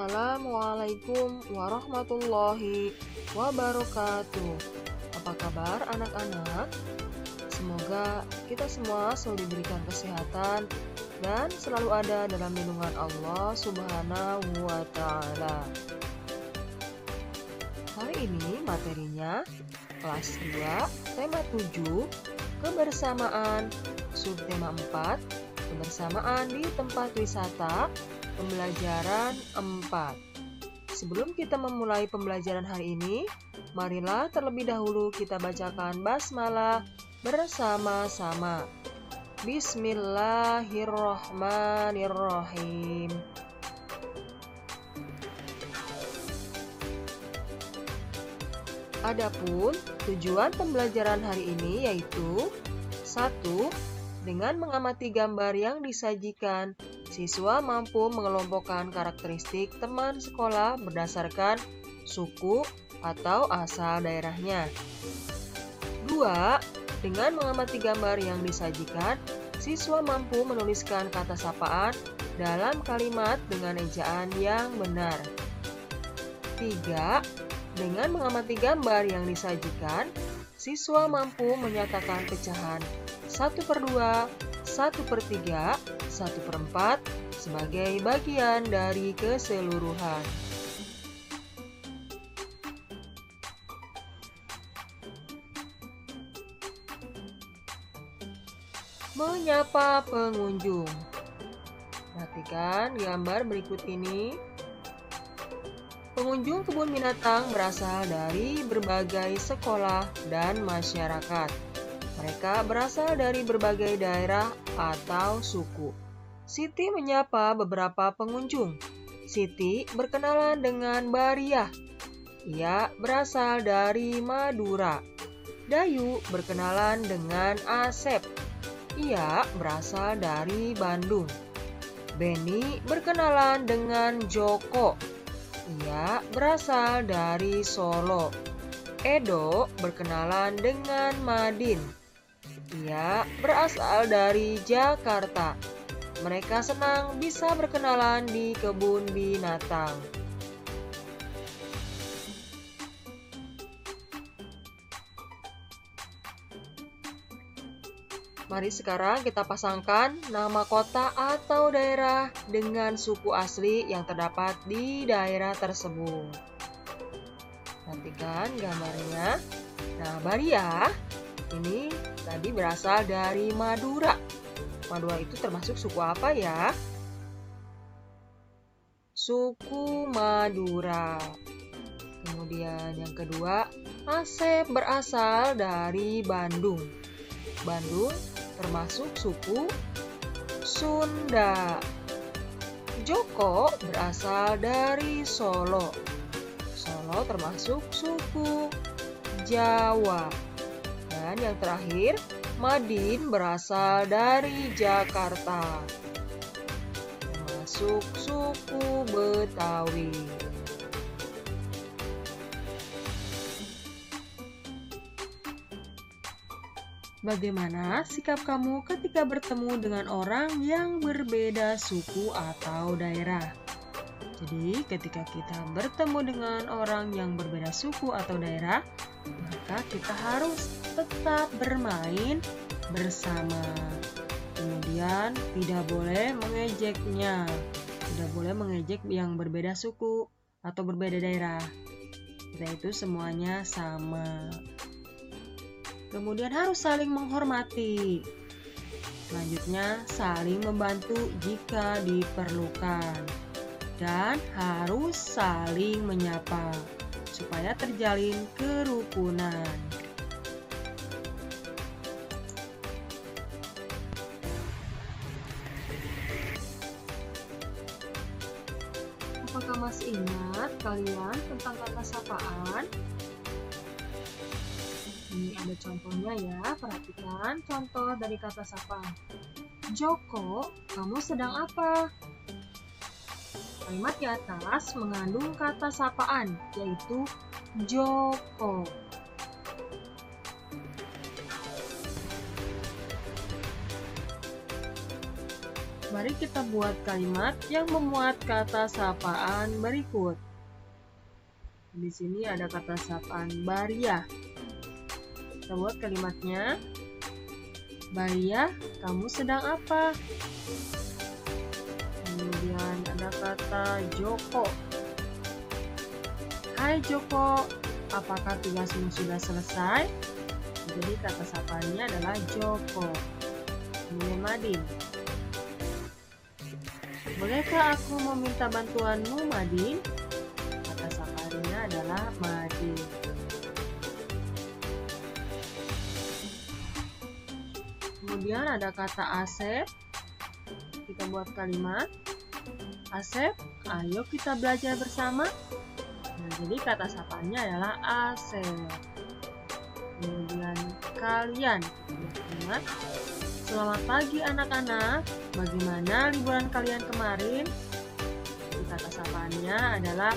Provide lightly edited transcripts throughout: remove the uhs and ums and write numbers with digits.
Assalamualaikum warahmatullahi wabarakatuh. Apa kabar anak-anak? Semoga kita semua selalu diberikan kesehatan dan selalu ada dalam lindungan Allah Subhanahu wa Ta'ala. Hari ini materinya kelas 2, tema 7, kebersamaan, subtema 4, kebersamaan di tempat wisata, pembelajaran 4. Sebelum kita memulai pembelajaran hari ini, marilah terlebih dahulu kita bacakan basmalah bersama-sama. Bismillahirrahmanirrahim. Adapun tujuan pembelajaran hari ini yaitu 1. Dengan mengamati gambar yang disajikan, siswa mampu mengelompokkan karakteristik teman sekolah berdasarkan suku atau asal daerahnya. 2. Dengan mengamati gambar yang disajikan, siswa mampu menuliskan kata sapaan dalam kalimat dengan ejaan yang benar. 3. Dengan mengamati gambar yang disajikan, siswa mampu menyatakan pecahan 1/2, 1/3, 1/4 sebagai bagian dari keseluruhan. Menyapa pengunjung. Perhatikan gambar berikut ini. Pengunjung kebun binatang berasal dari berbagai sekolah dan masyarakat. Mereka berasal dari berbagai daerah atau suku. Siti menyapa beberapa pengunjung. Siti berkenalan dengan Bariah. Ia berasal dari Madura. Dayu berkenalan dengan Asep. Ia berasal dari Bandung. Beni berkenalan dengan Joko. Ia berasal dari Solo. Edo berkenalan dengan Madin. Ia berasal dari Jakarta. Mereka senang bisa berkenalan di kebun binatang. Mari sekarang kita pasangkan nama kota atau daerah dengan suku asli yang terdapat di daerah tersebut. Perhatikan gambarnya. Nah, Bariah ini tadi berasal dari Madura. Madura itu termasuk suku apa ya? Suku Madura. Kemudian yang kedua, Asep berasal dari Bandung. Bandung termasuk suku Sunda. Joko berasal dari Solo. Solo termasuk suku Jawa. Dan yang terakhir, Madin berasal dari Jakarta, termasuk suku Betawi. Bagaimana sikap kamu ketika bertemu dengan orang yang berbeda suku atau daerah? Jadi, ketika kita bertemu dengan orang yang berbeda suku atau daerah, maka kita harus tetap bermain bersama. Kemudian, tidak boleh mengejeknya. Tidak boleh mengejek yang berbeda suku atau berbeda daerah. Kita itu semuanya sama. Kemudian harus saling menghormati. Selanjutnya, saling membantu jika diperlukan. Dan harus saling menyapa supaya terjalin kerukunan. Apakah masih ingat kalian tentang kata sapaan? Ini ada contohnya ya, perhatikan contoh dari kata sapaan. Joko, kamu sedang apa? Kalimat di atas mengandung kata sapaan, yaitu Joko. Mari kita buat kalimat yang memuat kata sapaan berikut. Di sini ada kata sapaan Baria. Kita buat kalimatnya. Baria, kamu sedang apa? Kemudian ada kata Joko. Hai Joko, apakah tugasmu sudah selesai? Jadi kata sapaannya adalah Joko. Kemudian Madin. Bolehkah aku meminta bantuanmu, Madin? Kata sapaannya adalah Madin. Kemudian ada kata Asep. Kita buat kalimat. Asep, ayo kita belajar bersama. Nah, jadi kata sapaannya adalah Asep. Kemudian kalian. Kita buat kalimat. Selamat pagi anak-anak. Bagaimana liburan kalian kemarin? Jadi kata sapaannya adalah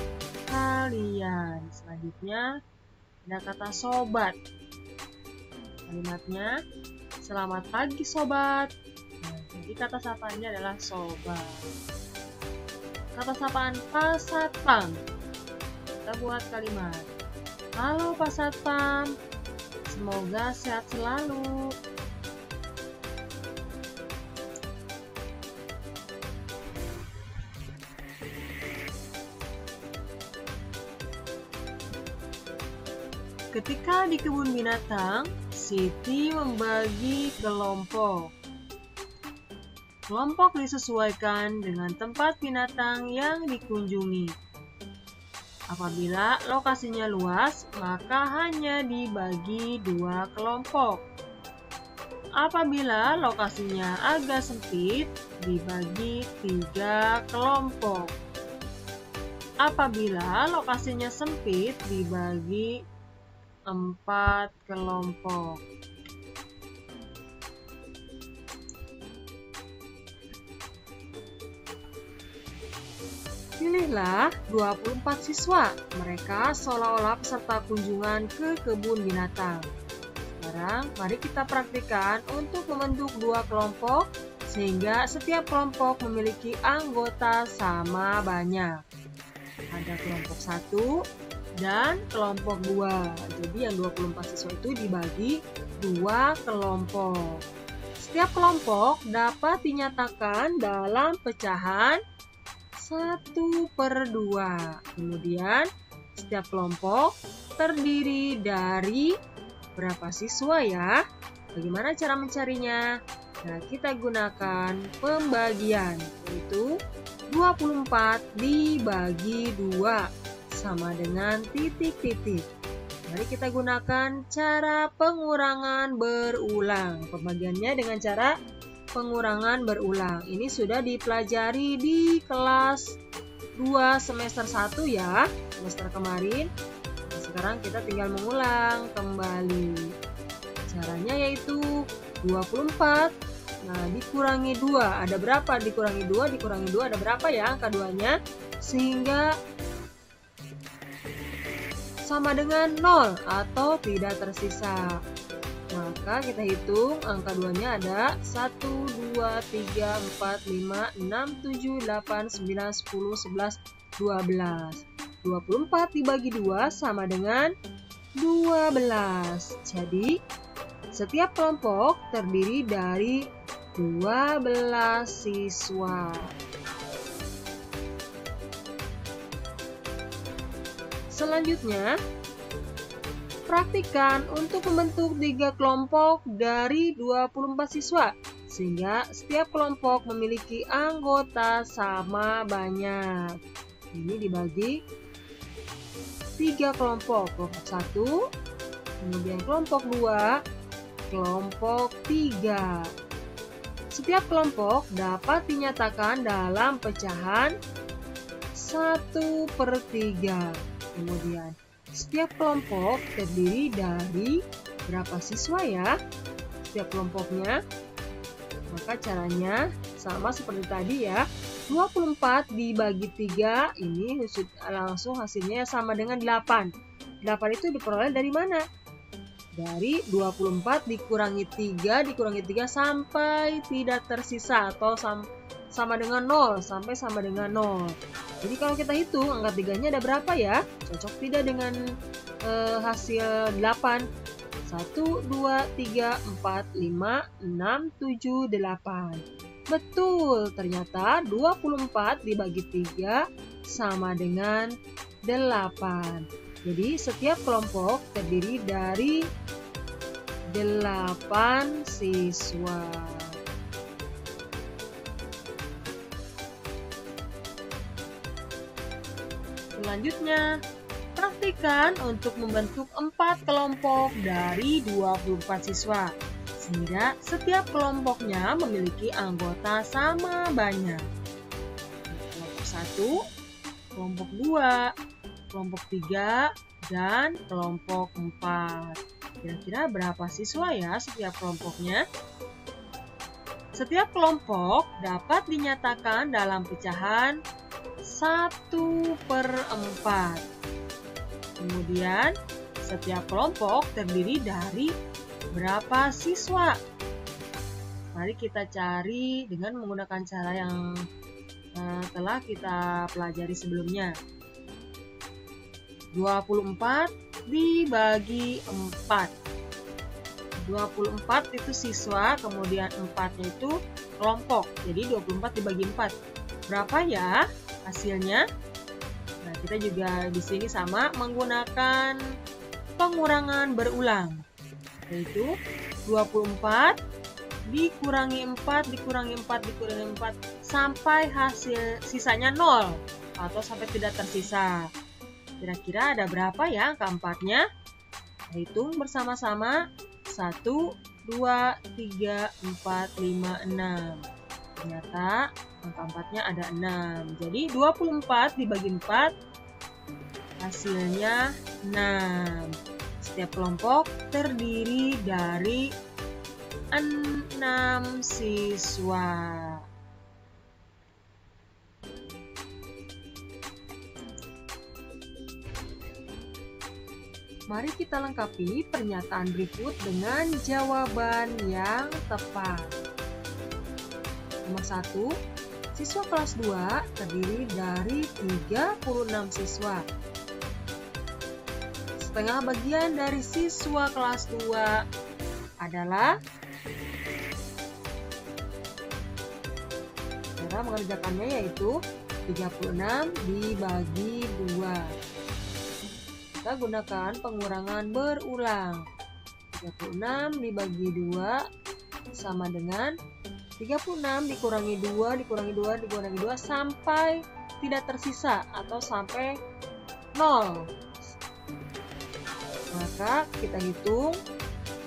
kalian. Selanjutnya ada kata sobat. Kalimatnya, selamat pagi sobat. Nah, jadi kata sapaannya adalah sobat. Kata sapaan Pak Satpam. Kita buat kalimat. Halo Pak Satpam, semoga sehat selalu. Ketika di kebun binatang, Siti membagi kelompok. Kelompok disesuaikan dengan tempat binatang yang dikunjungi. Apabila lokasinya luas, maka hanya dibagi 2 kelompok. Apabila lokasinya agak sempit, dibagi 3 kelompok. Apabila lokasinya sempit, dibagi 4 kelompok. Pilihlah 24 siswa. Mereka seolah-olah peserta kunjungan ke kebun binatang. Sekarang, mari kita praktikkan untuk membentuk 2 kelompok sehingga setiap kelompok memiliki anggota sama banyak. Ada kelompok 1 dan kelompok 2. Jadi yang 24 siswa itu dibagi 2 kelompok. Setiap kelompok dapat dinyatakan dalam pecahan 1/2. Kemudian setiap kelompok terdiri dari berapa siswa ya? Bagaimana cara mencarinya? Nah, kita gunakan pembagian, yaitu 24 dibagi 2 sama dengan titik-titik. Mari kita gunakan cara pengurangan berulang. Pembagiannya dengan cara pengurangan berulang. Ini sudah dipelajari di kelas 2 semester 1 ya, semester kemarin. Nah, sekarang kita tinggal mengulang kembali. Caranya yaitu 24. Nah, dikurangi 2. Ada berapa? Dikurangi 2, dikurangi 2 ada berapa ya angka 2-nya? Sehingga sama dengan 0 atau tidak tersisa. Maka kita hitung angka 2-nya ada 1, 2, 3, 4, 5, 6, 7, 8, 9, 10, 11, 12. 24 dibagi 2 sama dengan 12. Jadi, setiap kelompok terdiri dari 12 siswa. Selanjutnya, praktikkan untuk membentuk 3 kelompok dari 24 siswa, sehingga setiap kelompok memiliki anggota sama banyak. Ini dibagi 3 kelompok, kelompok 1, kemudian kelompok 2, kelompok 3. Setiap kelompok dapat dinyatakan dalam pecahan 1/3. Kemudian setiap kelompok terdiri dari berapa siswa ya? Setiap kelompoknya. Maka caranya sama seperti tadi ya. 24 dibagi 3 ini langsung hasilnya sama dengan 8. 8 itu diperoleh dari mana? dari 24 dikurangi 3 sampai tidak tersisa atau sama dengan 0, sampai sama dengan 0. Jadi kalau kita hitung angka 3-nya ada berapa ya? Cocok tidak dengan hasil 8? 1, 2, 3, 4, 5, 6, 7, 8. Betul, ternyata 24 dibagi 3 sama dengan 8. Jadi setiap kelompok terdiri dari 8 siswa. Selanjutnya, praktikan untuk membentuk 4 kelompok dari 24 siswa, sehingga setiap kelompoknya memiliki anggota sama banyak. Kelompok 1, kelompok 2, kelompok 3, dan kelompok 4. Kira-kira berapa siswa ya setiap kelompoknya? Setiap kelompok dapat dinyatakan dalam pecahan 1/4. Kemudian, setiap kelompok terdiri dari berapa siswa? Mari kita cari dengan menggunakan cara yang telah kita pelajari sebelumnya. 24 dibagi 4. 24 itu siswa, kemudian 4-nya itu kelompok. Jadi 24 dibagi 4. Berapa ya hasilnya? Nah, kita juga di sini sama menggunakan pengurangan berulang. Yaitu 24 dikurangi 4 sampai hasil sisanya 0 atau sampai tidak tersisa. Kira-kira ada berapa ya angka 4-nya? Hitung bersama-sama. 1, 2, 3, 4, 5, 6. Ternyata angka 4-nya ada 6. Jadi 24 dibagi 4 hasilnya 6. Setiap kelompok terdiri dari 6 siswa. Mari kita lengkapi pernyataan berikut dengan jawaban yang tepat. Nomor 1, siswa kelas 2 terdiri dari 36 siswa. Setengah bagian dari siswa kelas 2 adalah, cara mengerjakannya yaitu 36 dibagi 2. Kita gunakan pengurangan berulang. 36 dibagi 2 sama dengan 36 dikurangi 2 sampai tidak tersisa atau sampai 0. Maka kita hitung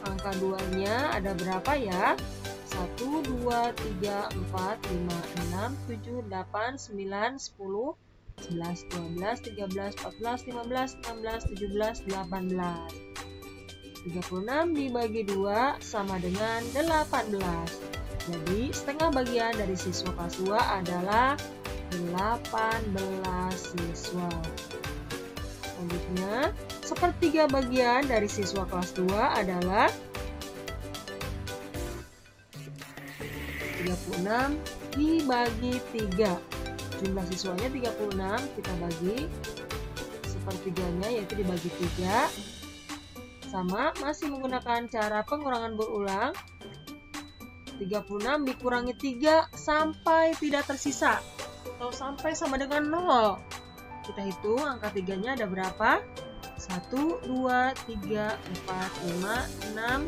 angka 2-nya ada berapa ya? 1, 2, 3, 4, 5, 6, 7, 8, 9, 10, 11, 12, 13, 14, 15, 16, 17, 18. 36 dibagi 2 sama dengan 18. Jadi setengah bagian dari siswa kelas 2 adalah 18 siswa. Selanjutnya, sepertiga bagian dari siswa kelas 2 adalah 36 dibagi 3. Jumlah siswanya 36, kita bagi sepertiganya yaitu dibagi 3. Sama, masih menggunakan cara pengurangan berulang. 36 dikurangi 3 sampai tidak tersisa atau sampai sama dengan 0. Kita hitung angka 3-nya ada berapa? 1, 2, 3, 4, 5, 6,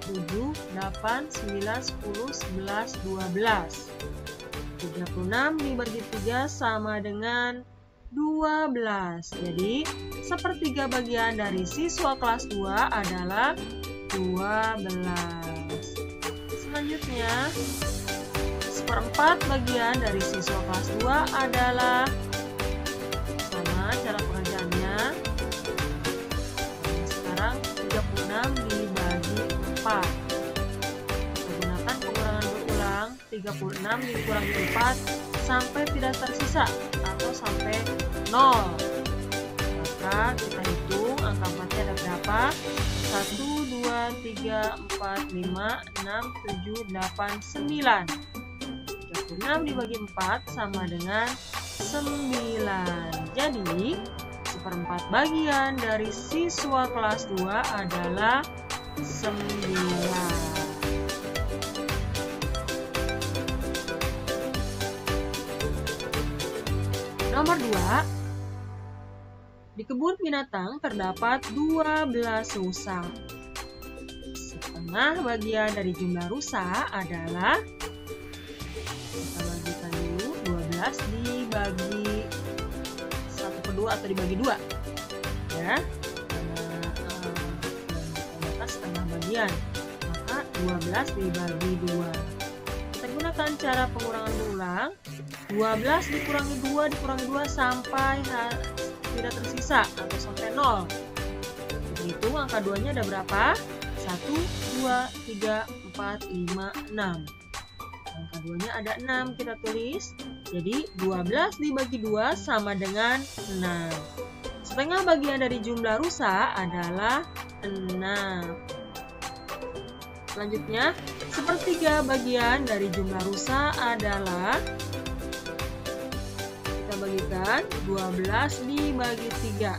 7, 8, 9, 10, 11, 12. 36 dibagi 3 sama dengan 12. Jadi, sepertiga bagian dari siswa kelas 2 adalah 12. Selanjutnya, seperempat bagian dari siswa kelas 2 adalah, sama cara pengerjaannya. Sekarang 36 dibagi 4. Gunakan pengurangan berulang. 36 dikurangi 4 sampai tidak tersisa atau sampai 0. Maka kita hitung angka 4-nya ada berapa? 1, 2, 3, 4, 5, 6, 7, 8, 9. 36 dibagi 4 sama dengan 9. Jadi, 1/4 bagian dari siswa kelas 2 adalah 9. Nomor 2. Di kebun binatang terdapat 12 rusa. Setengah bagian dari jumlah rusa adalah, kita bagikan dulu, 12 dibagi 1/2 atau dibagi 2. Ya, karena setengah bagian, maka 12 dibagi 2. Kita gunakan cara pengurangan berulang. 12 dikurangi 2 sampai tidak tersisa atau sampai 0. Hitung angka 2-nya ada berapa? 1, 2, 3, 4, 5, 6. Angka 2-nya ada 6, kita tulis. Jadi 12 dibagi 2 sama dengan 6. Setengah bagian dari jumlah rusa adalah 6. Selanjutnya, 1/3 bagian dari jumlah rusa adalah, kita bagikan 12 dibagi 3.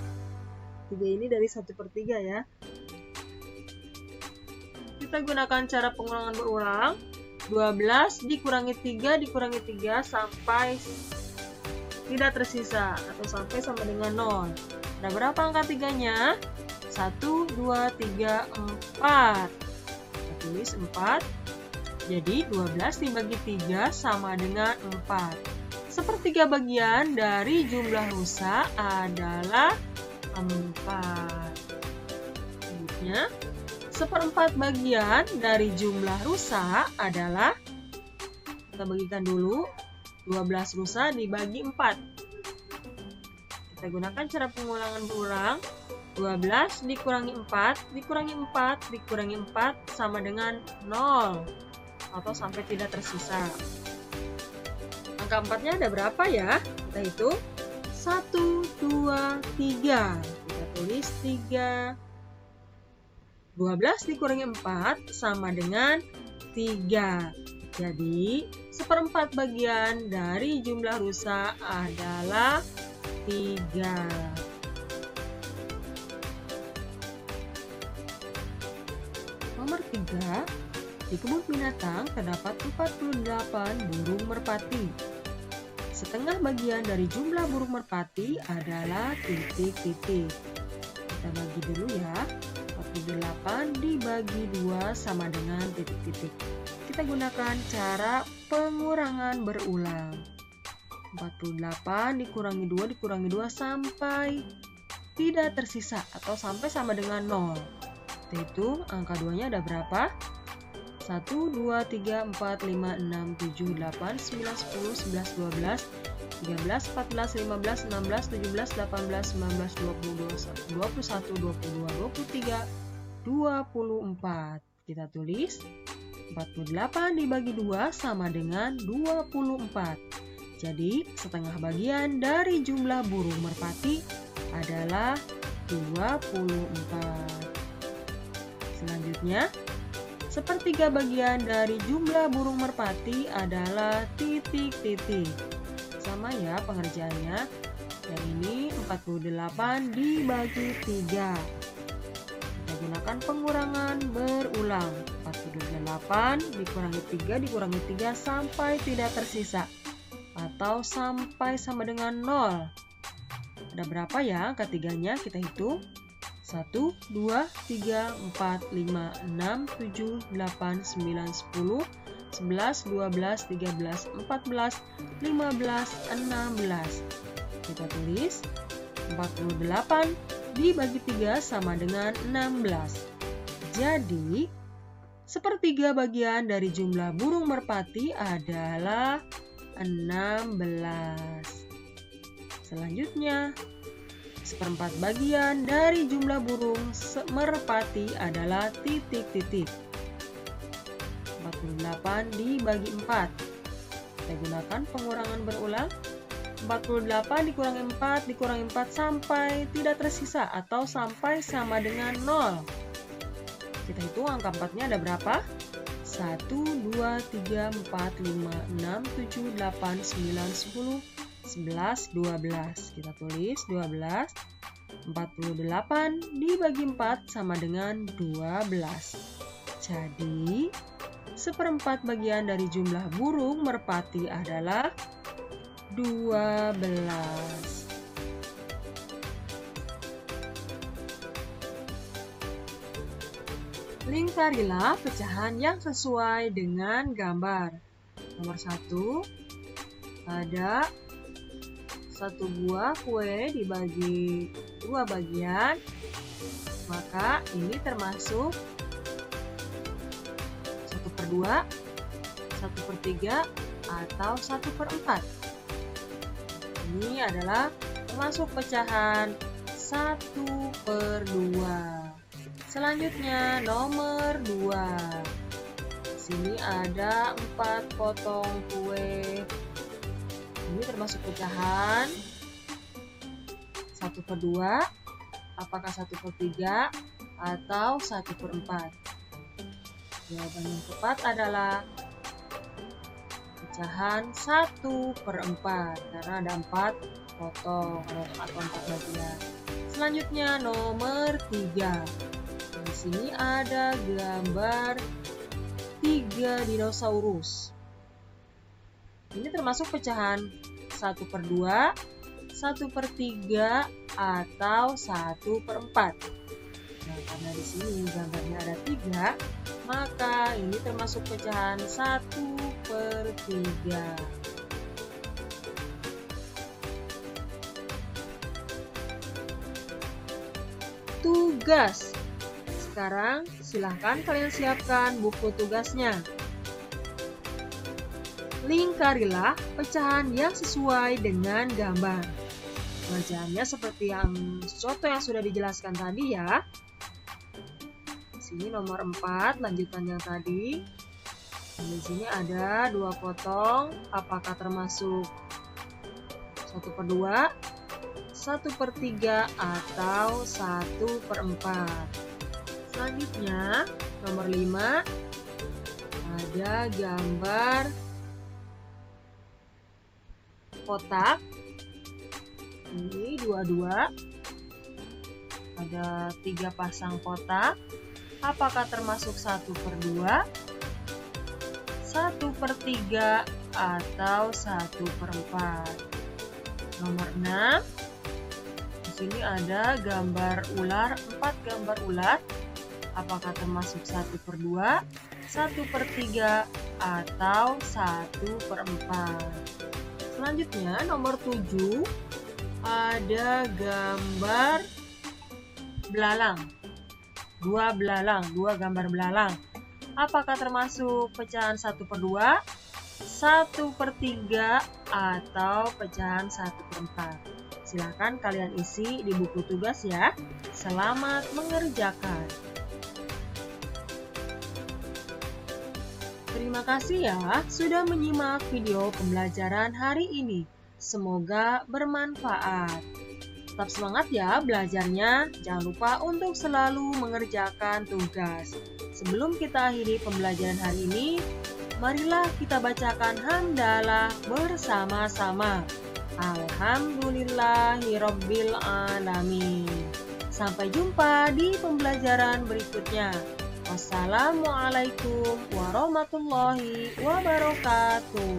3 ini dari 1/3 ya. Kita gunakan cara pengurangan berulang. 12 dikurangi 3 sampai tidak tersisa atau sampai sama dengan 0. Ada berapa angka 3-nya? 1, 2, 3, 4. Kita tulis 4. Jadi 12 dibagi 3 sama dengan 4. 1/3 bagian dari jumlah rusa adalah 4. Selanjutnya, 1/4 bagian dari jumlah rusa adalah, kita bagikan dulu, 12 rusa dibagi 4. Kita gunakan cara pengulangan berulang. 12 dikurangi 4 sama dengan 0 atau sampai tidak tersisa. Angka 4-nya ada berapa ya? Kita hitung. 1, 2, 3. Kita tulis 3. 12 dikurangi 4 sama dengan 3. Jadi, 1/4 bagian dari jumlah rusa adalah 3. Nomor 3. Di kebun binatang terdapat 48 burung merpati. Setengah bagian dari jumlah burung merpati adalah titik-titik. Kita bagi dulu ya. 48 dibagi 2 sama dengan titik-titik. Kita gunakan cara pengurangan berulang. 48 dikurangi 2 sampai tidak tersisa atau sampai sama dengan 0. Kita hitung angka 2-nya ada berapa? 1, 2, 3, 4, 5, 6, 7, 8, 9, 10, 11, 12, 13, 14, 15, 16, 17, 18, 19, 20, 21, 22, 23, 24. Kita tulis 48 dibagi 2 sama dengan 24. Jadi, setengah bagian dari jumlah burung merpati adalah 24. Selanjutnya, 1/3 bagian dari jumlah burung merpati adalah titik-titik. Sama ya pengerjaannya. Yang ini 48 dibagi 3. Kita gunakan pengurangan berulang. 48 dikurangi 3 sampai tidak tersisa atau sampai sama dengan 0. Ada berapa ya angka 3-nya? Kita hitung. 1, 2, 3, 4, 5, 6, 7, 8, 9, 10, 11, 12, 13, 14, 15, 16. Kita tulis 48 dibagi 3 sama dengan 16. Jadi, 1/3 bagian dari jumlah burung merpati adalah 16. Selanjutnya, 1/4 bagian dari jumlah burung merpati adalah titik-titik. 48 dibagi 4. Kita gunakan pengurangan berulang. 48 dikurangi 4 dikurangi 4 sampai tidak tersisa atau sampai sama dengan 0. Kita hitung angka 4-nya ada berapa? 1, 2, 3, 4, 5, 6, 7, 8, 9, 10, 11, 12. Kita tulis 12. 48 dibagi 4 sama dengan 12. Jadi, 1/4 bagian dari jumlah burung merpati adalah 12. Lingkarilah pecahan yang sesuai dengan gambar. Nomor 1, ada 1 buah kue dibagi 2 bagian, maka ini termasuk 1/2, 1/3, atau 1/4. Ini adalah termasuk pecahan 1/2. Selanjutnya nomor 2. Di sini ada 4 potong kue. Ini termasuk pecahan 1/2, apakah 1/3 atau 1/4? Jawaban yang tepat adalah pecahan 1/4 karena ada 4 potong atau 4 bagian. Selanjutnya nomor 3. Di sini ada gambar 3 dinosaurus. Ini termasuk pecahan 1/2, 1/3, atau 1/4. Nah, karena di sini gambarnya ada 3, maka ini termasuk pecahan 1/3. Tugas. Sekarang silahkan kalian siapkan buku tugasnya. Lingkarilah pecahan yang sesuai dengan gambar. Pengerjaannya seperti yang contoh yang sudah dijelaskan tadi ya. Di sini nomor 4, lanjutan yang tadi. Di sini ada 2 potong, apakah termasuk 1/2, 1/3, atau 1/4? Selanjutnya, nomor 5, ada gambar kotak. Ini 2-2. Ada 3 pasang kotak. Apakah termasuk 1/2, 1/3, atau 1/4? Nomor 6. Di sini ada gambar ular, 4 gambar ular. Apakah termasuk 1/2, 1/3, atau 1/4? Selanjutnya nomor 7, ada gambar belalang. 2 belalang, 2 gambar belalang. Apakah termasuk pecahan 1/2, 1/3, atau pecahan 1/4? Silakan kalian isi di buku tugas ya. Selamat mengerjakan. Terima kasih ya sudah menyimak video pembelajaran hari ini. Semoga bermanfaat. Tetap semangat ya belajarnya. Jangan lupa untuk selalu mengerjakan tugas. Sebelum kita akhiri pembelajaran hari ini, marilah kita bacakan hamdalah bersama-sama. Alhamdulillahirabbil alamin. Sampai jumpa di pembelajaran berikutnya. Wassalamualaikum warahmatullahi wabarakatuh.